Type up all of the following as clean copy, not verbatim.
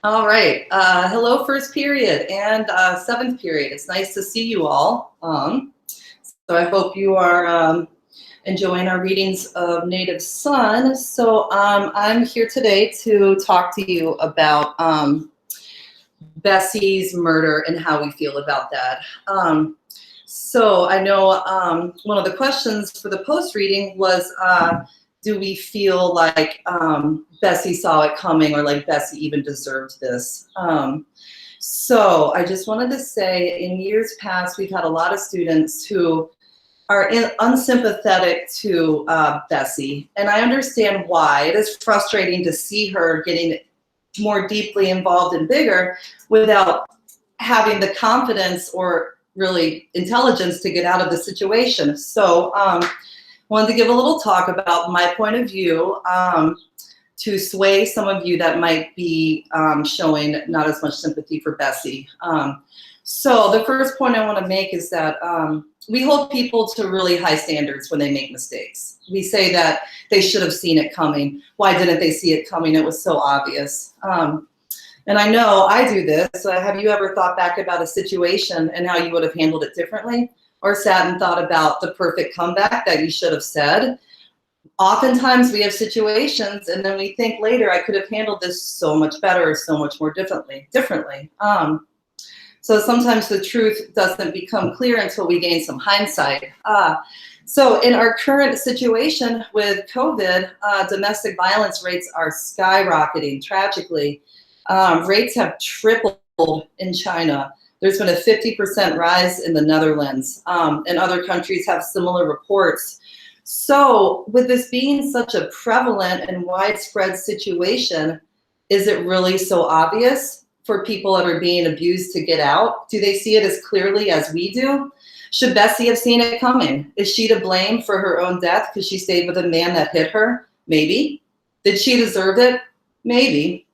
All right. Hello, first period and seventh period. It's nice to see you all. So I hope you are enjoying our readings of Native Son. So I'm here today to talk to you about Bessie's murder and how we feel about that. So I know one of the questions for the post reading was, do we feel like Bessie saw it coming, or like Bessie even deserved this? So I just wanted to say, in years past, we've had a lot of students who are unsympathetic to Bessie, and I understand why. It is frustrating to see her getting more deeply involved and bigger without having the confidence or really intelligence to get out of the situation. So wanted to give a little talk about my point of view to sway some of you that might be showing not as much sympathy for Bessie. So the first point I want to make is that we hold people to really high standards when they make mistakes. We say that they should have seen it coming. Why didn't they see it coming? It was so obvious. And I know I do this. Have you ever thought back about a situation and how you would have handled it differently? Or sat and thought about the perfect comeback that you should have said? Oftentimes we have situations and then we think later, I could have handled this so much better or so much more differently. So sometimes the truth doesn't become clear until we gain some hindsight. So in our current situation with COVID, domestic violence rates are skyrocketing tragically. Rates have tripled in China. There's been a 50% rise in the Netherlands, and other countries have similar reports. So with this being such a prevalent and widespread situation, is it really so obvious for people that are being abused to get out? Do they see it as clearly as we do? Should Bessie have seen it coming? Is she to blame for her own death because she stayed with a man that hit her? Maybe. Did she deserve it? Maybe.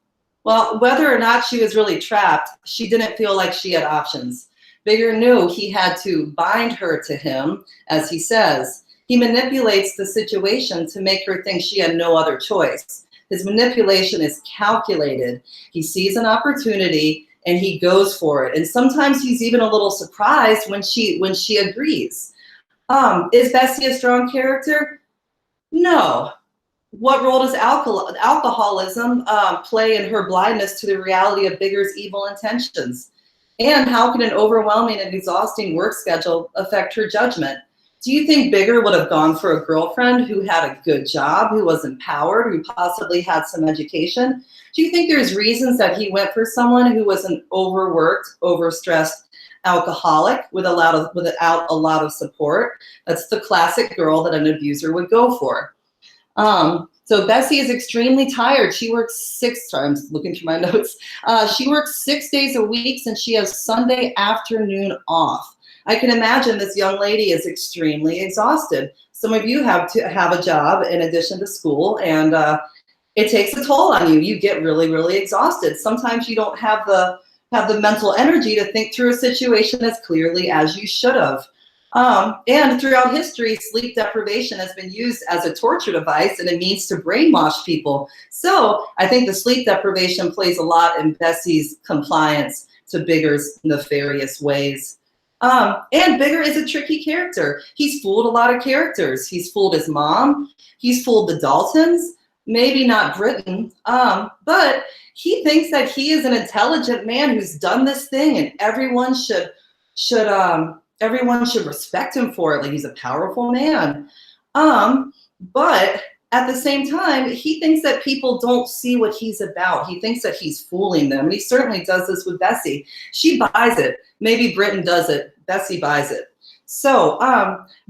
Well, whether or not she was really trapped, she didn't feel like she had options. Bigger knew he had to bind her to him, as he says. He manipulates the situation to make her think she had no other choice. His manipulation is calculated. He sees an opportunity and he goes for it. And sometimes he's even a little surprised when she agrees. Is Bessie a strong character? No. What role does alcoholism play in her blindness to the reality of Bigger's evil intentions? And how can an overwhelming and exhausting work schedule affect her judgment? Do you think Bigger would have gone for a girlfriend who had a good job, who was empowered, who possibly had some education? Do you think there's reasons that he went for someone who was an overworked, overstressed alcoholic without a lot of support? That's the classic girl that an abuser would go for. So Bessie is extremely tired. She works looking through my notes. She works 6 days a week and she has Sunday afternoon off. I can imagine this young lady is extremely exhausted. Some of you have to have a job in addition to school, and it takes a toll on you. You get really, really exhausted. Sometimes you don't have the mental energy to think through a situation as clearly as you should have. And throughout history, sleep deprivation has been used as a torture device and a means to brainwash people. So I think the sleep deprivation plays a lot in Bessie's compliance to Bigger's nefarious ways. And Bigger is a tricky character. He's fooled a lot of characters. He's fooled his mom. He's fooled the Daltons, maybe not Britain, but he thinks that he is an intelligent man who's done this thing and everyone should respect him for it. Like, he's a powerful man. But at the same time, he thinks that people don't see what he's about. He thinks that he's fooling them. And he certainly does this with Bessie. She buys it. Maybe Britain does it. Bessie buys it. So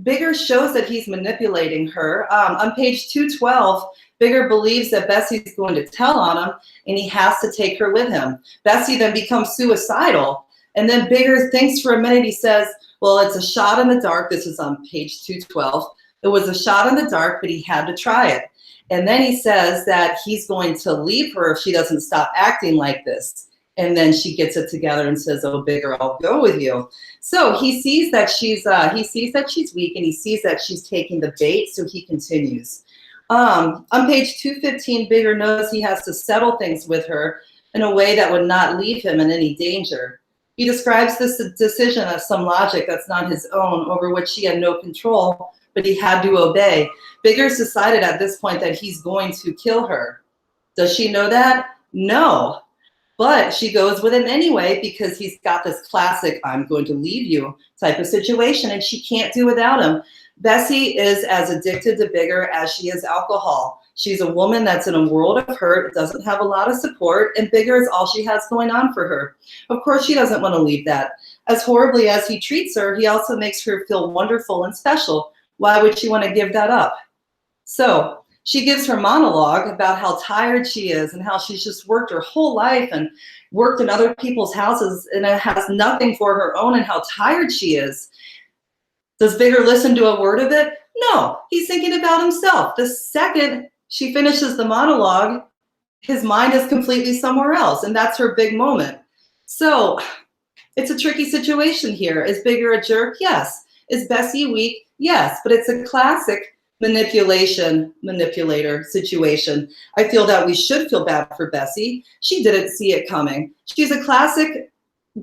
Bigger shows that he's manipulating her. On page 212, Bigger believes that Bessie's going to tell on him and he has to take her with him. Bessie then becomes suicidal. And then Bigger thinks for a minute. He says, well, it's a shot in the dark. This is on page 212. It was a shot in the dark, but he had to try it. And then he says that he's going to leave her if she doesn't stop acting like this. And then she gets it together and says, oh, Bigger, I'll go with you. So he sees that she's weak, and he sees that she's taking the bait, so he continues. On page 215, Bigger knows he has to settle things with her. in a way that would not leave him in any danger. He describes this decision as some logic that's not his own, over which he had no control, but he had to obey. Biggers decided at this point that he's going to kill her. Does she know that? No. But she goes with him anyway because he's got this classic "I'm going to leave you" type of situation, and she can't do without him. Bessie is as addicted to Bigger as she is alcohol. She's a woman that's in a world of hurt, doesn't have a lot of support, and Bigger is all she has going on for her. Of course, she doesn't want to leave that. As horribly as he treats her, he also makes her feel wonderful and special. Why would she want to give that up? So she gives her monologue about how tired she is and how she's just worked her whole life and worked in other people's houses and has nothing for her own, and how tired she is. Does Bigger listen to a word of it? No, he's thinking about himself. The second she finishes the monologue, his mind is completely somewhere else, and that's her big moment. So it's a tricky situation here. Is Bigger a jerk? Yes. Is Bessie weak? Yes, but it's a classic manipulator situation. I feel that we should feel bad for Bessie. She didn't see it coming. She's a classic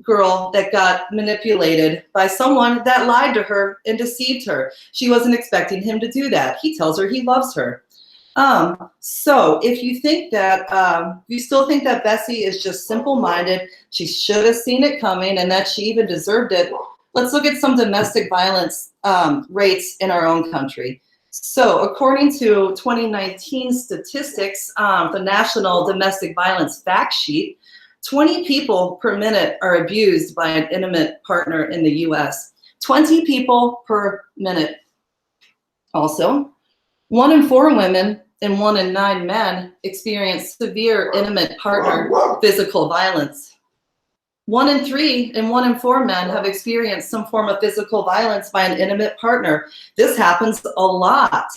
girl that got manipulated by someone that lied to her and deceived her. She wasn't expecting him to do that. He tells her he loves her. So if you think that, you still think that Bessie is just simple-minded, she should have seen it coming and that she even deserved it, let's look at some domestic violence rates in our own country. So according to 2019 statistics, the National Domestic Violence Fact Sheet, 20 people per minute are abused by an intimate partner in the US. 20 people per minute. Also, 1 in 4 women and 1 in 9 men experience severe intimate partner physical violence. 1 in 3 and 1 in 4 men have experienced some form of physical violence by an intimate partner. This happens a lot.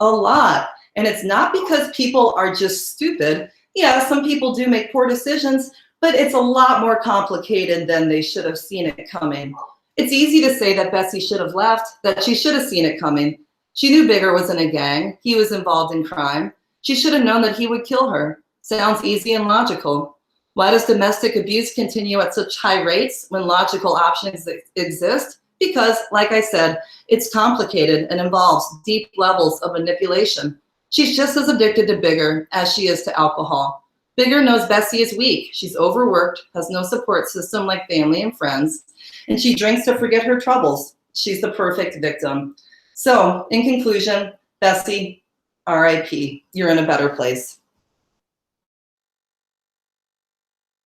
And it's not because people are just stupid. Yeah, some people do make poor decisions, but it's a lot more complicated than they should have seen it coming. It's easy to say that Bessie should have left, that she should have seen it coming. She knew Bigger was in a gang. He was involved in crime. She should have known that he would kill her. Sounds easy and logical. Why does domestic abuse continue at such high rates when logical options exist? Because, like I said, it's complicated and involves deep levels of manipulation. She's just as addicted to Bigger as she is to alcohol. Bigger knows Bessie is weak. She's overworked, has no support system like family and friends, and she drinks to forget her troubles. She's the perfect victim. So, in conclusion, Bessie, RIP, you're in a better place.